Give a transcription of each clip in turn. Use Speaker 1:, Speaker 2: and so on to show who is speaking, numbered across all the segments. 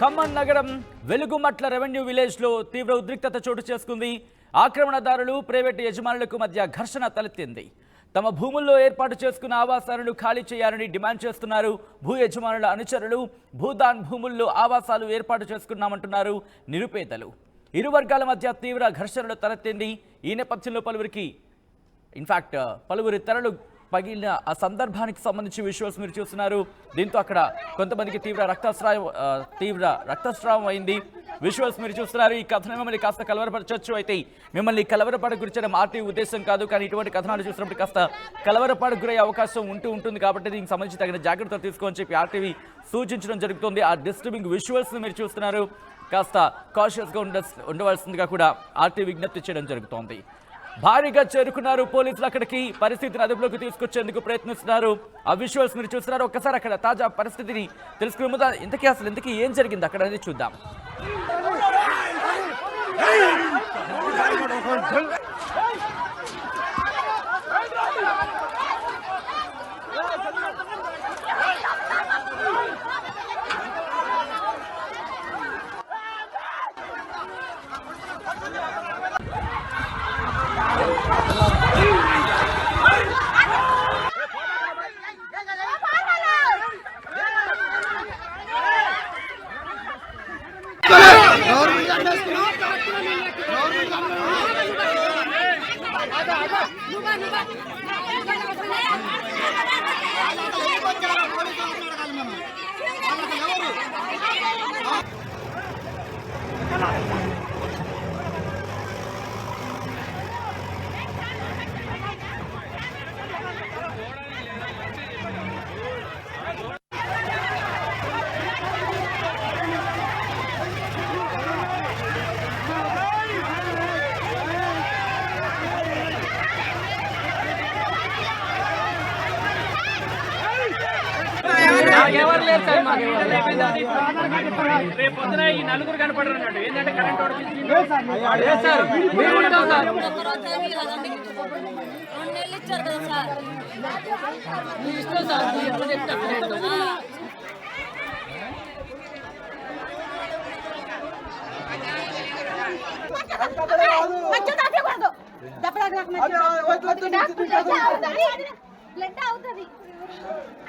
Speaker 1: ఖమ్మం నగరం Velugumatla revenue village లో తీవ్ర ఉద్రిక్తత చోటు చేసుకుంది. ఆక్రమణదారులు ప్రైవేటు యజమానులకు మధ్య ఘర్షణ తలెత్తింది. తమ భూముల్లో ఏర్పాటు చేసుకున్న ఆవాసాలను ఖాళీ చేయాలని డిమాండ్ చేస్తున్నారు భూ యజమానుల అనుచరులు. భూదాన్ భూముల్లో ఆవాసాలు ఏర్పాటు చేసుకున్నామంటున్నారు నిరుపేదలు. ఇరు వర్గాల మధ్య తీవ్ర ఘర్షణలు తలెత్తింది. ఈ నేపథ్యంలో పలువురి తెరలు పగిలిన ఆ సందర్భానికి సంబంధించి విజువల్స్ మీరు చూస్తున్నారు. దీంతో అక్కడ కొంతమందికి తీవ్ర రక్తస్రావం అయింది. విజువల్స్ మీరు చూస్తున్నారు. ఈ కథనం మిమ్మల్ని కాస్త కలవరపరచవచ్చు. అయితే మిమ్మల్ని కలవరపాటు గురించిన ఆర్టీ ఉద్దేశం కాదు, కానీ ఇటువంటి కథనాలు చూసినప్పుడు కాస్త కలవరపాటు గురయ్యే అవకాశం ఉంటుంది. కాబట్టి దీనికి సంబంధించి తగిన జాగ్రత్తలు తీసుకోని చెప్పి ఆర్టీవీ సూచించడం జరుగుతుంది. ఆ డిస్టర్బింగ్ విజువల్స్ మీరు చూస్తున్నారు. కాస్త కాషియస్గా ఉండవలసిందిగా కూడా ఆర్టీవీ విజ్ఞప్తి చేయడం జరుగుతోంది. భారీగా చేరుకున్నారు పోలీసులు. అక్కడికి పరిస్థితిని అదుపులోకి తీసుకొచ్చేందుకు ప్రయత్నిస్తున్నారు. ఆ విజువల్స్ మీరు చూస్తున్నారు. ఒక్కసారి అక్కడ తాజా పరిస్థితిని తెలుసుకునే ముందు ఇంతకీ ఏం జరిగింది అక్కడ అనేది చూద్దాం.
Speaker 2: రేపు పొద్దున ఈ నలుగురు కనపడరు అన్నట్టు. ఏంటంటే కరెంట్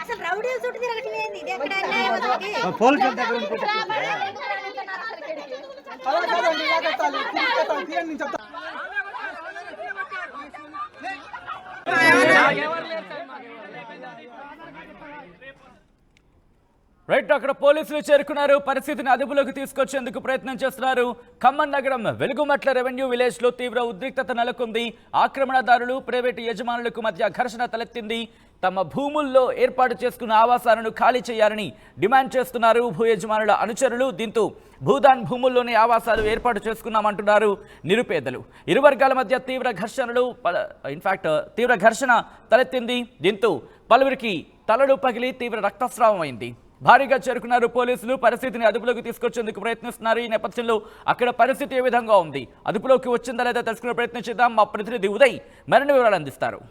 Speaker 3: అసలు రౌడీలు చుట్టూ తిరగట్లేదు. ఇది ఎక్కడ అన్యాయం అసలుకి?
Speaker 1: రైట్, అక్కడ పోలీసులు చేరుకున్నారు. పరిస్థితిని అదుపులోకి తీసుకొచ్చేందుకు ప్రయత్నం చేస్తున్నారు. ఖమ్మం నగరం వెలుగుమట్ల రెవెన్యూ విలేజ్ లో తీవ్ర ఉద్రిక్తత నెలకొంది. ఆక్రమణదారులు ప్రైవేటు యజమానులకు మధ్య ఘర్షణ తలెత్తింది. తమ భూముల్లో ఏర్పాటు చేసుకున్న ఆవాసాలను ఖాళీ చేయాలని డిమాండ్ చేస్తున్నారు భూ యజమానుల అనుచరులు. దీంతో భూదాన్ భూముల్లోనే ఆవాసాలు ఏర్పాటు చేసుకున్నామంటున్నారు నిరుపేదలు. ఇరు వర్గాల మధ్య తీవ్ర ఘర్షణ తలెత్తింది. దీంతో పలువురికి తలలు పగిలి తీవ్ర రక్తస్రావం అయింది. భారీగా చేరుకున్నారు పోలీసులు. పరిస్థితిని అదుపులోకి తీసుకొచ్చేందుకు ప్రయత్నిస్తున్నారు. ఈ నేపథ్యంలో అక్కడ పరిస్థితి ఏ విధంగా ఉంది, అదుపులోకి వచ్చిందా లేదా తెలుసుకునే ప్రయత్నం చేద్దాం. మా ప్రతినిధి ఉదయ్ మరిన్ని వివరాలు అందిస్తారు.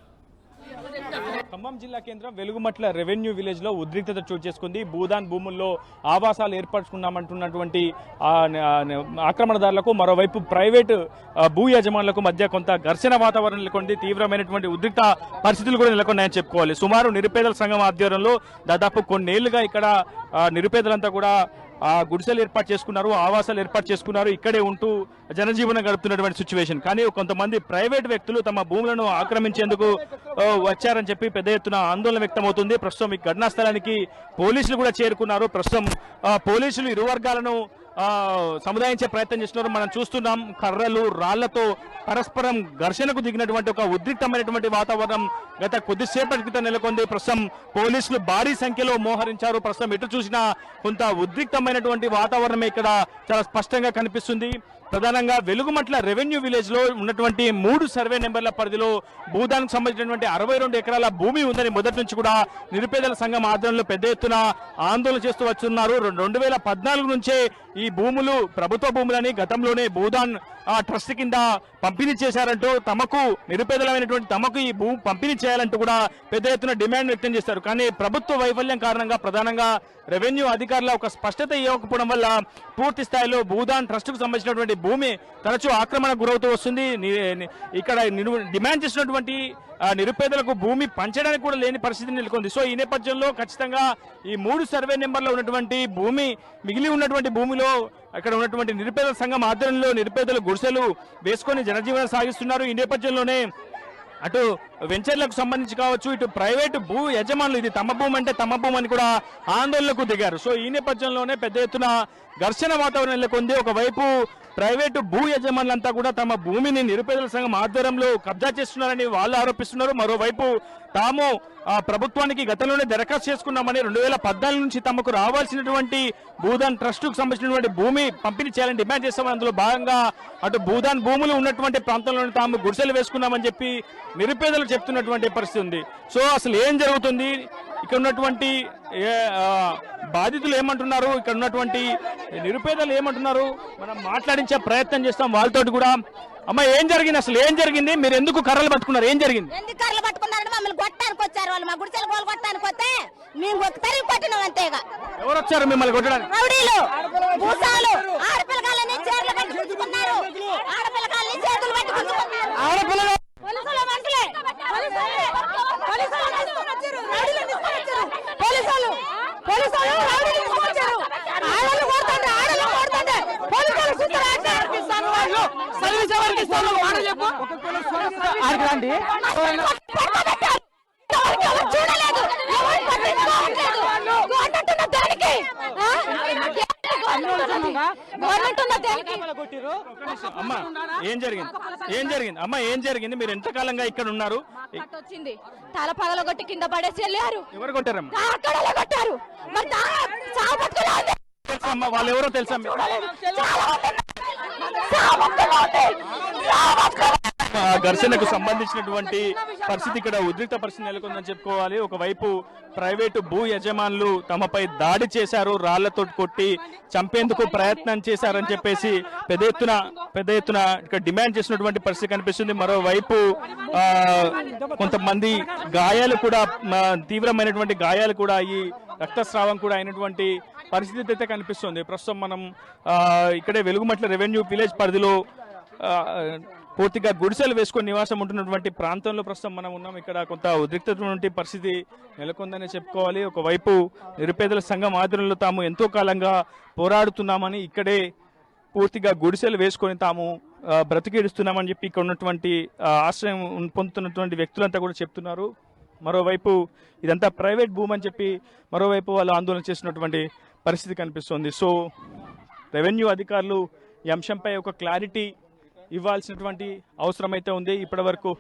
Speaker 2: ఖమ్మం జిల్లా కేంద్రం వెలుగుమట్ల రెవెన్యూ విలేజ్ లో ఉద్రిక్తత చోటు చేసుకుంది. భూదాన్ భూముల్లో ఆవాసాలు ఏర్పరచుకున్నామంటున్నటువంటి ఆక్రమణదారులకు, మరోవైపు ప్రైవేటు భూ యజమానులకు మధ్య కొంత ఘర్షణ వాతావరణం నెలకొంది. తీవ్రమైనటువంటి ఉద్రిక్త పరిస్థితులు కూడా నెలకొన్నాయని చెప్పుకోవాలి. సుమారు నిరుపేదల సంఘం ఆధ్వర్యంలో దాదాపు కొన్నేళ్లుగా ఇక్కడ నిరుపేదలంతా కూడా గుడిసెలు ఏర్పాటు చేసుకున్నారు, ఆవాసాలు ఏర్పాటు చేసుకున్నారు. ఇక్కడే ఉంటూ జనజీవనం గడుపుతున్నటువంటి సిచ్యువేషన్. కానీ కొంతమంది ప్రైవేట్ వ్యక్తులు తమ భూములను ఆక్రమించేందుకు వచ్చారని చెప్పి పెద్ద ఎత్తున ఆందోళన వ్యక్తమవుతుంది. ప్రస్తుతం ఈ ఘటనా స్థలానికి పోలీసులు కూడా చేరుకున్నారు. ప్రస్తుతం పోలీసులు ఇరు వర్గాలను సముదాయించే ప్రయత్నం చేస్తున్నారు. మనం చూస్తున్నాం, కర్రలు రాళ్లతో పరస్పరం ఘర్షణకు దిగినటువంటి ఒక ఉద్రిక్తమైనటువంటి వాతావరణం గత కొద్దిసేపటి క్రితం నెలకొంది. ప్రస్తుతం పోలీసులు భారీ సంఖ్యలో మోహరించారు. ప్రస్తుతం ఎటు చూసినా కొంత ఉద్రిక్తమైనటువంటి వాతావరణం ఇక్కడ చాలా స్పష్టంగా కనిపిస్తుంది. ప్రధానంగా వెలుగుమట్ల రెవెన్యూ విలేజ్ లో ఉన్నటువంటి 3 సర్వే నెంబర్ల పరిధిలో భూదానికి సంబంధించినటువంటి 62 ఎకరాల భూమి ఉందని మొదటి నుంచి కూడా నిరుపేదల సంఘం ఆధ్వర్యంలో పెద్ద ఎత్తున ఆందోళన చేస్తూ వస్తున్నారు. 2014 నుంచే ఈ భూములు ప్రభుత్వ భూములని గతంలోనే భూదాన్ ట్రస్ట్ కింద పంపిణీ చేశారంటూ తమకు నిరుపేదలమైనటువంటి తమకు ఈ భూమి పంపిణీ చేయాలంటూ కూడా పెద్ద ఎత్తున డిమాండ్ వ్యక్తం చేస్తారు. కానీ ప్రభుత్వ వైఫల్యం కారణంగా ప్రధానంగా రెవెన్యూ అధికారుల ఒక స్పష్టత ఇవ్వకపోవడం వల్ల పూర్తి స్థాయిలో భూదాన్ ట్రస్టుకు సంబంధించినటువంటి భూమి తరచూ ఆక్రమణకు గురవుతూ వస్తుంది. ఇక్కడ డిమాండ్ చేసినటువంటి నిరుపేదలకు భూమి పంచడానికి కూడా లేని పరిస్థితి నెలకొంది. సో ఈ నేపథ్యంలో ఖచ్చితంగా ఈ 3 సర్వే నెంబర్లో ఉన్నటువంటి భూమి మిగిలి ఉన్నటువంటి భూమిలో అక్కడ ఉన్నటువంటి నిరుపేద సంఘం ఆధ్వర్యంలో నిరుపేదలు గుడిసెలు వేసుకొని జనజీవనం సాగిస్తున్నారు. ఈ నేపథ్యంలోనే అటు వెంచర్లకు సంబంధించి కావచ్చు, ఇటు ప్రైవేటు భూ యజమానులు ఇది తమ భూమి అంటే తమ భూమి అని కూడా ఆందోళనకు దిగారు. సో ఈ నేపథ్యంలోనే పెద్ద ఎత్తున ఘర్షణ వాతావరణం నెలకొంది. ఒకవైపు ప్రైవేటు భూ యజమానులంతా కూడా తమ భూమిని నిరుపేదల సంఘం ఆధ్వర్యంలో కబ్జా చేస్తున్నారని వాళ్ళు ఆరోపిస్తున్నారు. మరోవైపు తాము ప్రభుత్వానికి గతంలోనే దరఖాస్తు చేసుకున్నామని 2014 నుంచి తమకు రావాల్సినటువంటి భూదాన్ ట్రస్టుకు సంబంధించినటువంటి భూమి పంపిణీ చేయాలని డిమాండ్ చేస్తామని అందులో భాగంగా అటు భూదాన్ భూములు ఉన్నటువంటి ప్రాంతంలోనే తాము గుడిసెలు వేసుకున్నామని చెప్పి నిరుపేదలు చెప్తున్నటువంటి పరిస్థితి ఉంది. సో అసలు ఏం జరుగుతుంది, ఇక్కడ ఉన్నటువంటి బాధితులు ఏమంటున్నారు, ఇక్కడ ఉన్నటువంటి నిరుపేదలు ఏమంటున్నారు, మనం మాట్లాడించే ప్రయత్నం చేస్తాం వాళ్ళతోటి కూడా. అమ్మ ఏం జరిగింది, అసలు ఏం జరిగింది, మీరు ఎందుకు కర్రలు పట్టుకున్నారు, ఏం జరిగింది?
Speaker 3: ఎందుకు కర్రలు పట్టుకున్నారంటే మమ్మల్ని కొట్టడానికి వచ్చారు వాళ్ళు, మా గుడిసెలు గోలు కొట్టడానికి వస్తే మేము తరిగి కొట్టినాం అంతేగా.
Speaker 2: ఎవరు వచ్చారు మిమ్మల్ని కొట్టడానికి?
Speaker 3: రౌడీలు, భూసాలు, ఆడపిల్లగాళ్ళని చీరలు పట్టి గుంజుకున్నారు, ఆడపిల్లగాళ్ళని చేతులు పట్టి గుంజుకున్నారు. పోలీసులు మనుషులే,
Speaker 2: అమ్మా ఏం జరిగింది, ఏం జరిగింది అమ్మా, ఏం జరిగింది, మీరు ఎంతకాలంగా ఇక్కడ ఉన్నారు?
Speaker 3: వచ్చింది తల పగలగొట్టి కింద పడేసి వెళ్ళారు.
Speaker 2: ఎవరు కొట్టారమ్మా?
Speaker 3: అక్కడ కొట్టారు. మరి
Speaker 2: తెలుసా అమ్మా, వాళ్ళు ఎవరో తెలుసా? ఘర్షణకు సంబంధించినటువంటి పరిస్థితి ఇక్కడ ఉద్రిక్త పరిస్థితి నెలకొందని చెప్పుకోవాలి. ఒకవైపు ప్రైవేటు భూ యజమానులు తమపై దాడి చేశారు, రాళ్లతో కొట్టి చంపేందుకు ప్రయత్నం చేశారని చెప్పేసి పెద్ద ఎత్తున ఇక్కడ డిమాండ్ చేసినటువంటి పరిస్థితి కనిపిస్తుంది. మరోవైపు కొంతమంది గాయాలు కూడా, తీవ్రమైనటువంటి గాయాలు కూడా, ఈ రక్తస్రావం కూడా అయినటువంటి పరిస్థితి అయితే కనిపిస్తుంది. ప్రస్తుతం మనం ఇక్కడే వెలుగుమట్ల రెవెన్యూ విలేజ్ పరిధిలో పూర్తిగా గుడిసెలు వేసుకొని నివాసం ఉంటున్నటువంటి ప్రాంతంలో ప్రస్తుతం మనం ఉన్నాం. ఇక్కడ కొంత ఉద్రిక్తటువంటి పరిస్థితి నెలకొందని చెప్పుకోవాలి. ఒకవైపు నిరుపేదల సంఘం ఆధ్వర్యంలో తాము ఎంతో కాలంగా పోరాడుతున్నామని, ఇక్కడే పూర్తిగా గుడిసెలు వేసుకొని తాము బ్రతికిడుస్తున్నామని చెప్పి ఇక్కడ ఉన్నటువంటి ఆశ్రయం పొందుతున్నటువంటి వ్యక్తులంతా కూడా చెప్తున్నారు. మరోవైపు ఇదంతా ప్రైవేట్ భూమి అని చెప్పి మరోవైపు వాళ్ళు ఆందోళన చేసినటువంటి పరిస్థితి కనిపిస్తుంది. సో రెవెన్యూ అధికారులు ఈ అంశంపై ఒక క్లారిటీ ఇవ్వాల్సినటువంటి అవసరం అయితే ఉంది. ఇప్పటి వరకు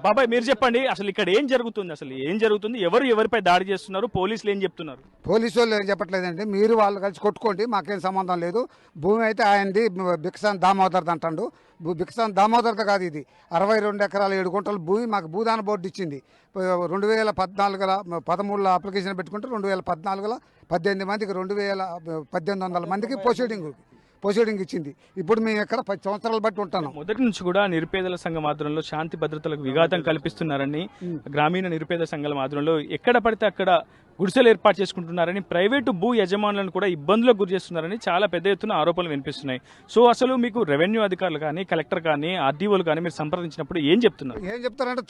Speaker 2: బాబాయ్ మీరు చెప్పండి, అసలు ఇక్కడ ఏం జరుగుతుంది, అసలు ఏం జరుగుతుంది, ఎవరిపై దాడి చేస్తున్నారు, పోలీసులు ఏం చెప్తున్నారు?
Speaker 4: పోలీసు వాళ్ళు ఏం చెప్పట్లేదండి, మీరు వాళ్ళు కలిసి కొట్టుకోండి, మాకేం సంబంధం లేదు. భూమి అయితే ఆయనది బిక్సాన్ దామోదర్ది అంటాడు. బిక్సాన్ దామోదర్ది కాదు, ఇది 62 ఎకరాల 7 గుంటల భూమి మాకు భూదాన బోర్డు ఇచ్చింది. 2013లో అప్లికేషన్ పెట్టుకుంటే 2014లో 18 మందికి 1800 మందికి ప్రొసీడింగ్ ఇచ్చింది. ఇప్పుడు మేము ఇక్కడ 10 సంవత్సరాలు బట్టి ఉంటున్నాం.
Speaker 2: మొదటి నుంచి కూడా నిరుపేదల సంఘం ఆధ్వర్యంలో శాంతి భద్రతలకు విఘాతం కల్పిస్తున్నారని, గ్రామీణ నిరుపేద సంఘాల ఆధ్వర్యంలో ఎక్కడ పడితే అక్కడ గుడిసెలు ఏర్పాటు చేసుకుంటున్నారని, ప్రైవేటు భూ యజమానులను కూడా ఇబ్బందులకు గురి చేస్తున్నారని చాలా పెద్ద ఎత్తున ఆరోపణలు వినిపిస్తున్నాయి. సో అసలు మీకు రెవెన్యూ అధికారులు కానీ, కలెక్టర్ కానీ, ఆర్డీఓలు కానీ మీరు సంప్రదించినప్పుడు ఏం చెప్తారంటే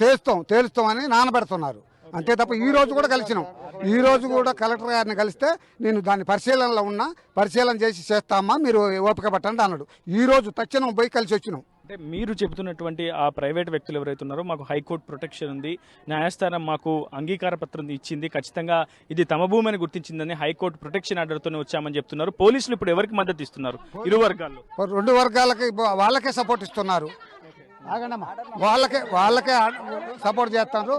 Speaker 4: తేలుస్తామని నానబెడుతున్నారు అంతే తప్ప. ఈ రోజు కూడా కలిసినాం, ఈ రోజు కూడా కలెక్టర్ గారిని కలిస్తే నేను దాని పరిశీలనలో ఉన్నా, పరిశీలన చేస్తామా మీరు ఓపిక పట్టండి అన్నాడు. ఈ రోజు తక్షణం పోయి కలిసి వచ్చినాం.
Speaker 2: అంటే మీరు చెబుతున్నటువంటి ఆ ప్రైవేట్ వ్యక్తులు ఎవరైతే ఉన్నారో మాకు హైకోర్టు ప్రొటెక్షన్ ఉంది, న్యాయస్థానం మాకు అంగీకార పత్రం ఇచ్చింది, ఖచ్చితంగా ఇది తమ భూమి అని గుర్తించిందని హైకోర్టు ప్రొటెక్షన్ ఆర్డర్తోనే వచ్చామని చెప్తున్నారు. పోలీసులు ఇప్పుడు ఎవరికి మద్దతు ఇస్తున్నారు? ఇరు వర్గాల్లో
Speaker 4: 2 వర్గాలకి వాళ్ళకే సపోర్ట్ ఇస్తున్నారు. వాళ్ళకే సపోర్ట్ చేస్తున్నారు,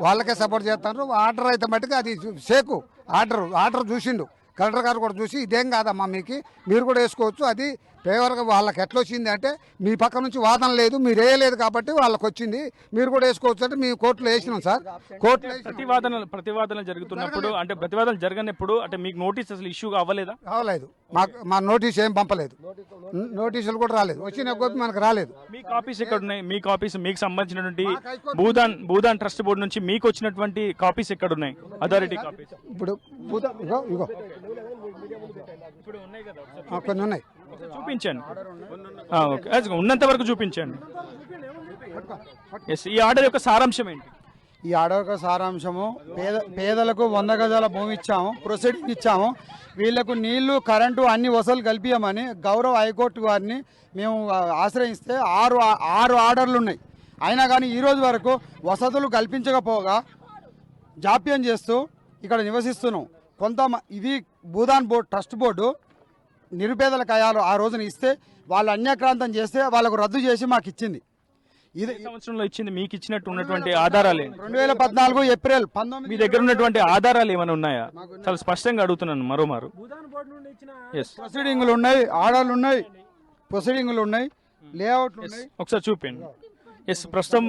Speaker 4: వాళ్ళకే సపోర్ట్ చేస్తున్నారు. ఆర్డర్ అయితే మట్టుకు అది షేకు ఆర్డర్ చూసిండు కలెక్టర్ గారు కూడా చూసి, ఇదేం కాదమ్మా మీకు, మీరు కూడా వేసుకోవచ్చు, అది ఫేవర్గా వాళ్ళకి ఎట్లా వచ్చింది అంటే మీ పక్క నుంచి వాదన లేదు, మీరు వేయలేదు కాబట్టి వాళ్ళకి వచ్చింది, మీరు కూడా వేసుకోవచ్చు అంటే మేము కోర్టులో వేసినాం సార్. కోర్టులో
Speaker 2: ప్రతివాదనలు జరుగుతున్నప్పుడు అంటే ప్రతివాదనలు జరగనప్పుడు అంటే మీకు నోటీస్ అసలు ఇష్యూ అవ్వలేదా?
Speaker 4: రాలేదు, మా నోటీస్ ఏం పంపలేదు, నోటీసులు కూడా రాలేదు, వచ్చిన గోపి మనకు రాలేదు.
Speaker 2: మీ కాపీస్ ఎక్కడ ఉన్నాయి? మీ కాపీస్ మీకు సంబంధించినటువంటి భూదాన్ ట్రస్ట్ బోర్డు నుంచి మీకు వచ్చినటువంటి కాపీస్ ఎక్కడ ఉన్నాయి? అథారిటీ కాపీస్
Speaker 4: ఇప్పుడు ఇగో కొన్ని ఉన్నాయి,
Speaker 2: చూపించండి. ఓకే, ఉన్నంత వరకు చూపించండి. ఎస్, ఈ ఆర్డర్ యొక్క సారాంశం ఏంటి?
Speaker 5: ఈ ఆర్డర్ యొక్క సారాంశము పేదలకు 100 గజాల భూమి ఇచ్చాము, ప్రొసీడింగ్ ఇచ్చాము, వీళ్లకు నీళ్లు కరెంటు అన్ని వసూలు కల్పించమని గౌరవ హైకోర్టు వారిని మేము ఆశ్రయిస్తే 6 ఆర్డర్లు ఉన్నాయి. అయినా కానీ ఈరోజు వరకు వసతులు కల్పించకపోగా జాప్యం చేస్తూ ఇక్కడ నివసిస్తున్నాం. ఇది భూదాన్ బోర్డు ట్రస్ట్ బోర్డు నిరుపేదల కయాలు ఆ రోజున ఇస్తే వాళ్ళు అన్యాక్రాంతం చేస్తే వాళ్ళకు రద్దు చేసి మాకు ఇచ్చింది. ఇది
Speaker 2: సంవత్సరంలో ఇచ్చింది, మీకు ఇచ్చినట్టు ఉన్నటువంటి ఆధారాలు
Speaker 5: 2014 ఏప్రిల్ 19
Speaker 2: మీ దగ్గర ఉన్నటువంటి ఆధారాలు ఏమైనా ఉన్నాయా? చాలా స్పష్టంగా అడుగుతున్నాను మరోమారు.
Speaker 5: ప్రొసీడింగ్లు ఉన్నాయి, ఆర్డర్లు ఉన్నాయి, ప్రొసీడింగ్లు ఉన్నాయి, లేఅవుట్లు ఉన్నాయి.
Speaker 2: ఒకసారి చూపించండి. ఎస్, ప్రస్తుతం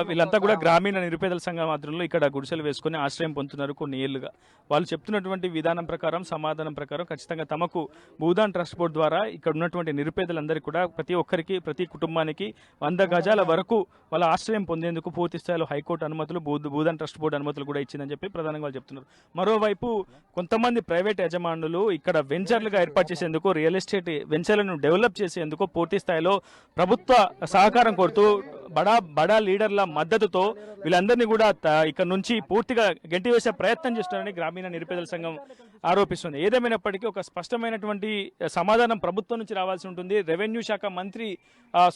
Speaker 2: వీళ్ళంతా కూడా గ్రామీణ నిరుపేదల సంఘం ఆధ్వర్యంలో ఇక్కడ గుడిసెలు వేసుకొని ఆశ్రయం పొందుతున్నారు కొన్ని ఏళ్లుగా. వాళ్ళు చెప్తున్నటువంటి విధానం ప్రకారం, సమాధానం ప్రకారం ఖచ్చితంగా తమకు భూదాన్ ట్రస్ట్ బోర్డు ద్వారా ఇక్కడ ఉన్నటువంటి నిరుపేదలందరికీ కూడా ప్రతి ఒక్కరికి, ప్రతి కుటుంబానికి 100 గజాల వరకు వాళ్ళ ఆశ్రయం పొందేందుకు పూర్తి స్థాయిలో హైకోర్టు అనుమతులు, భూదాన్ ట్రస్ట్ బోర్డు అనుమతులు కూడా ఇచ్చిందని చెప్పి ప్రధానంగా వాళ్ళు చెప్తున్నారు. మరోవైపు కొంతమంది ప్రైవేట్ యజమానులు ఇక్కడ వెంచర్లుగా ఏర్పాటు చేసేందుకు, రియల్ ఎస్టేట్ వెంచర్లను డెవలప్ చేసేందుకు పూర్తి స్థాయిలో ప్రభుత్వ సహకారం కోరుతూ బడా లీడర్ల మద్దతుతో వీళ్ళందరినీ కూడా ఇక్కడ నుంచి పూర్తిగా గెంటివేసే ప్రయత్నం చేస్తున్నారని గ్రామీణ నిరుపేదల సంఘం ఆరోపిస్తుంది. ఏదేమైనప్పటికీ ఒక స్పష్టమైనటువంటి సమాధానం ప్రభుత్వం నుంచి రావాల్సి ఉంటుంది. రెవెన్యూ శాఖ మంత్రి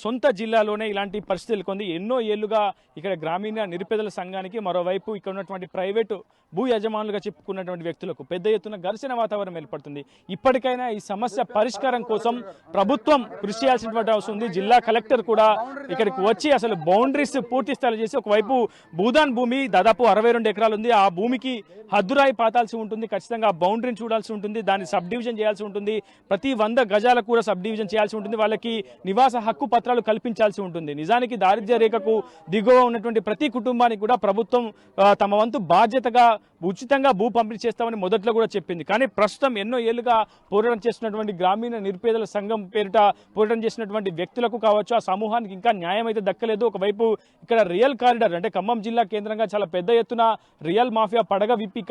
Speaker 2: సొంత జిల్లాలోనే ఇలాంటి పరిస్థితులు కొంది ఎన్నో ఏళ్లుగా ఇక్కడ గ్రామీణ నిరుపేదల సంఘానికి, మరోవైపు ఇక్కడ ఉన్నటువంటి ప్రైవేటు భూ యజమానులుగా చెప్పుకున్నటువంటి వ్యక్తులకు పెద్ద ఎత్తున ఘర్షణ వాతావరణం ఏర్పడుతుంది. ఇప్పటికైనా ఈ సమస్య పరిష్కారం కోసం ప్రభుత్వం కృషి చేయాల్సినటువంటి అవసరం ఉంది. జిల్లా కలెక్టర్ కూడా ఇక్కడికి వచ్చి అసలు బౌండరీస్ పూర్తి స్థాయిలో చేసి, ఒకవైపు భూదాన్ భూమి దాదాపు 62 ఎకరాలు ఉంది, ఆ భూమికి హద్దురాయి పాతాల్సి ఉంటుంది, ఖచ్చితంగా ఆ బౌండరీని చూడాల్సి ఉంటుంది, దాన్ని సబ్ డివిజన్ చేయాల్సి ఉంటుంది, ప్రతి 100 గజాలకు కూడా సబ్ డివిజన్ చేయాల్సి ఉంటుంది, వాళ్ళకి నివాస హక్కు పత్రాలు కల్పించాల్సి ఉంటుంది. నిజానికి దారిద్ర్య రేఖకు దిగువ ఉన్నటువంటి ప్రతి కుటుంబానికి కూడా ప్రభుత్వం తమ వంతు బాధ్యతగా ఉచితంగా భూ పంపిణీ చేస్తామని మొదట్లో కూడా చెప్పింది. కానీ ప్రస్తుతం ఎన్నో ఏళ్లుగా పోరాటం చేస్తున్నటువంటి గ్రామీణ నిరుపేదల సంఘం పేరిట పోరాటం చేసినటువంటి వ్యక్తులకు కావచ్చు, ఆ సమూహానికి ఇంకా న్యాయం అయితే దక్కలేదు. ఒకవైపు ఇక్కడ రియల్ కారిడార్ అంటే ఖమ్మం జిల్లా కేంద్రంగా చాలా పెద్ద ఎత్తున రియల్ మాఫియా పడగ విప్పి